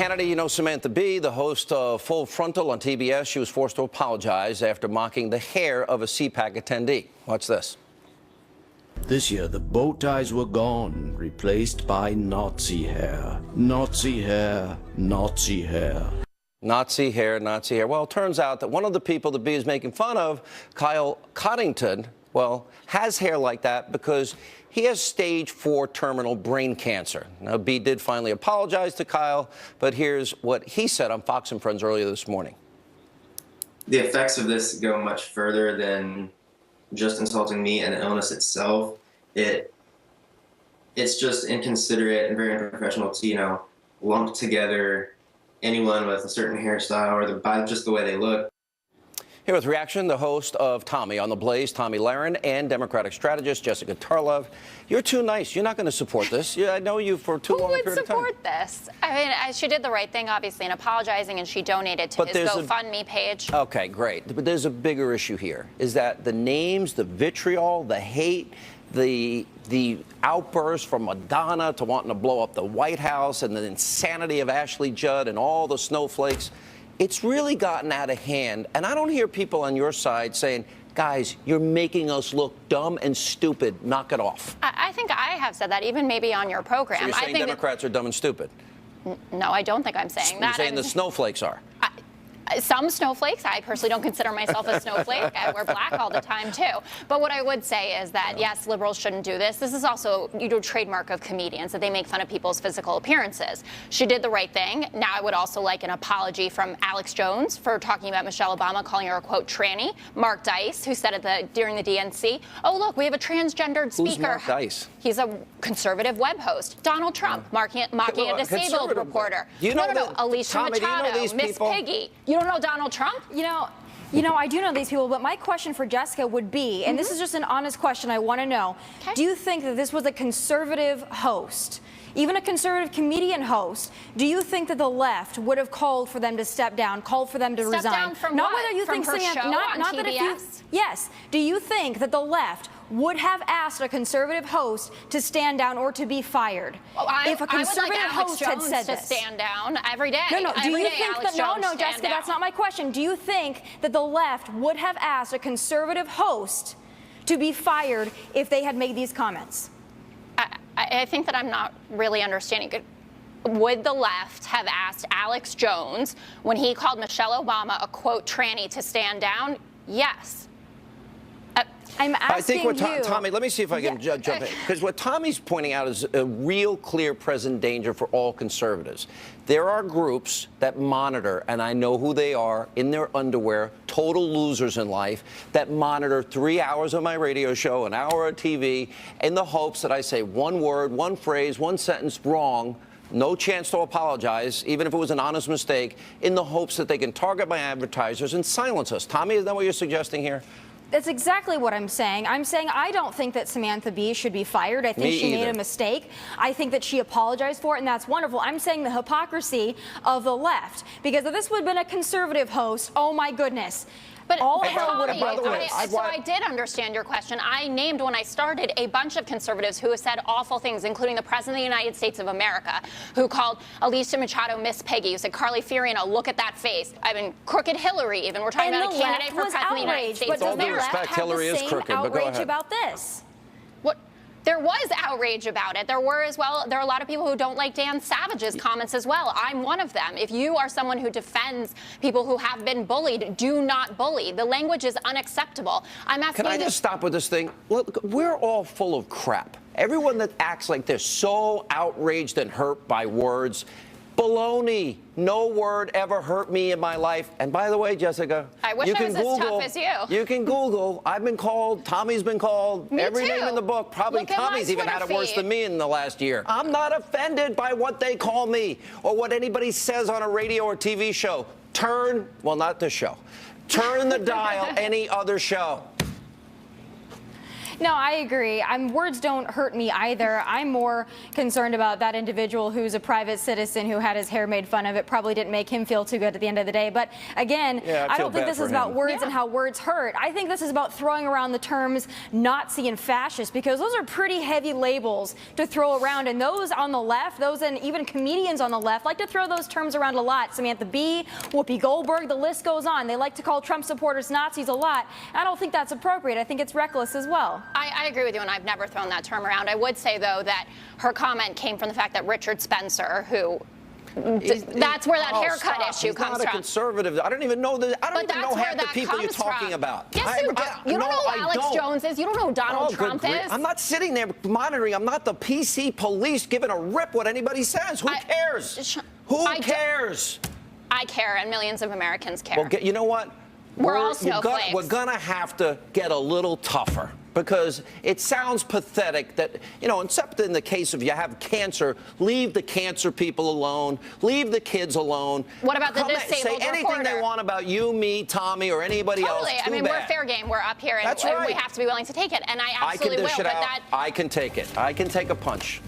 Hannity, you know Samantha Bee, the host of Full Frontal on TBS. She was forced to apologize after mocking the hair of a CPAC attendee. Watch this. This year, the bow ties were gone, replaced by Nazi hair. Nazi hair, Nazi hair. Nazi hair, Nazi hair. Well, it turns out that one of the people that Bee is making fun of, Kyle Coddington, well, has hair like that because he has stage 4 terminal brain cancer. Now, Bee did finally apologize to Kyle, but here's what he said on Fox and Friends earlier this morning. The effects of this go much further than just insulting me and the illness itself. It's just inconsiderate and very unprofessional to, lump together anyone with a certain hairstyle or by just the way they look. Here with reaction, the host of Tomi on the Blaze, Tomi Larhen, and Democratic strategist Jessica Tarlov. You're too nice. You're not going to support this. I know you for too long a period of time. Who would support this? I mean, she did the right thing, obviously, in apologizing, and she donated to his GoFundMe page. Okay, great. But there's a bigger issue here, is that the names, the vitriol, the hate, the outbursts from Madonna to wanting to blow up the White House and the insanity of Ashley Judd and all the snowflakes, it's really gotten out of hand. And I don't hear people on your side saying, guys, you're making us look dumb and stupid. Knock it off. I think I have said that, even maybe on your program. So you're saying Democrats are dumb and stupid? No, I don't think I'm saying that. You're saying the snowflakes are? Some snowflakes. I personally don't consider myself a snowflake. I wear black all the time, too. But what I would say is that, yes, liberals shouldn't do this. This is also, a trademark of comedians, that they make fun of people's physical appearances. She did the right thing. Now I would also like an apology from Alex Jones for talking about Michelle Obama, calling her a, quote, tranny. Mark Dice, who said during the DNC, oh, look, we have a transgendered speaker. Who's Mark Dice? He's a conservative web host. Donald Trump, mocking a disabled reporter. No, Alicia Tommy, Machado, Miss Piggy. You don't know Donald Trump? You know, I do know these people, but my question for Jessica would be, and this is just an honest question I want to know, do you think that this was a conservative host, even a conservative comedian host, do you think that the left would have called for them to step down, called for them to resign? Down from not what? Whether you from think her show not, on not TBS? That if you, yes. Do you think that the left would have asked a conservative host to stand down or to be fired if a conservative host had said this? To stand down every day. No. Do you think that? No, Jessica, that's not my question. Do you think that the left would have asked a conservative host to be fired if they had made these comments? I think that I'm not really understanding it. Would the left have asked Alex Jones, when he called Michelle Obama a, quote, tranny, to stand down? Yes. I'm asking Tomi, let me see if I can jump in. Because what Tommy's pointing out is a real clear present danger for all conservatives. There are groups that monitor, and I know who they are, in their underwear, total losers in life, that monitor 3 hours of my radio show, an hour of TV, in the hopes that I say one word, one phrase, one sentence wrong, no chance to apologize, even if it was an honest mistake, in the hopes that they can target my advertisers and silence us. Tomi, is that what you're suggesting here? That's exactly what I'm saying. I'm saying I don't think that Samantha Bee should be fired. I think she made a mistake. I think that she apologized for it, and that's wonderful. I'm saying the hypocrisy of the left, because if this would have been a conservative host, oh my goodness. But all hell would have broken loose. So I did understand your question. I named, when I started, a bunch of conservatives who have said awful things, including the President of the United States of America, who called Alicia Machado Miss Piggy, who said, Carly Fiorina, look at that face. I mean, crooked Hillary, even. We're talking about a candidate for President of the United States. But does the left have the same outrage about this? What? There was outrage about it. There were as well. There are a lot of people who don't like Dan Savage's comments as well. I'm one of them. If you are someone who defends people who have been bullied, do not bully. The language is unacceptable. I'm asking. Can I just stop with this thing? Look, we're all full of crap. Everyone that acts like they're so outraged and hurt by words. Baloney. No word ever hurt me in my life. And by the way, Jessica, I wish I was as tough as you. You can Google. I've been called. Tommy's been called. Me Every too. name in the book. Probably Tommy's even had it worse than me in the last year. I'm not offended by what they call me or what anybody says on a radio or TV show. Well, not this show. Turn the dial any other show. No, I agree. Words don't hurt me either. I'm more concerned about that individual who's a private citizen who had his hair made fun of. It probably didn't make him feel too good at the end of the day. But again, I don't think this is about words and how words hurt. I think this is about throwing around the terms Nazi and fascist, because those are pretty heavy labels to throw around. And those on the left, those and even comedians on the left like to throw those terms around a lot. Samantha Bee, Whoopi Goldberg, the list goes on. They like to call Trump supporters Nazis a lot. I don't think that's appropriate. I think it's reckless as well. I agree with you, and I've never thrown that term around. I would say, though, that her comment came from the fact that Richard Spencer, who that's where that haircut issue comes from. He's not a conservative. I don't even know that. I don't even know half the people you're talking about. Yes, you do. You don't know who Alex Jones is. You don't know who Donald Trump is. I'm not sitting there monitoring. I'm not the PC police giving a rip what anybody says. Who cares? Who cares? I care, and millions of Americans care. Well, you know what? We're all snowflakes. We're gonna have to get a little tougher, because it sounds pathetic that, except in the case of you have cancer, leave the cancer people alone, leave the kids alone. What about the disabled Say anything they want about you, me, Tommy, or anybody else. Totally. I mean, we're fair game. We're up here, and we have to be willing to take it. And I absolutely will. I can take it. I can take a punch.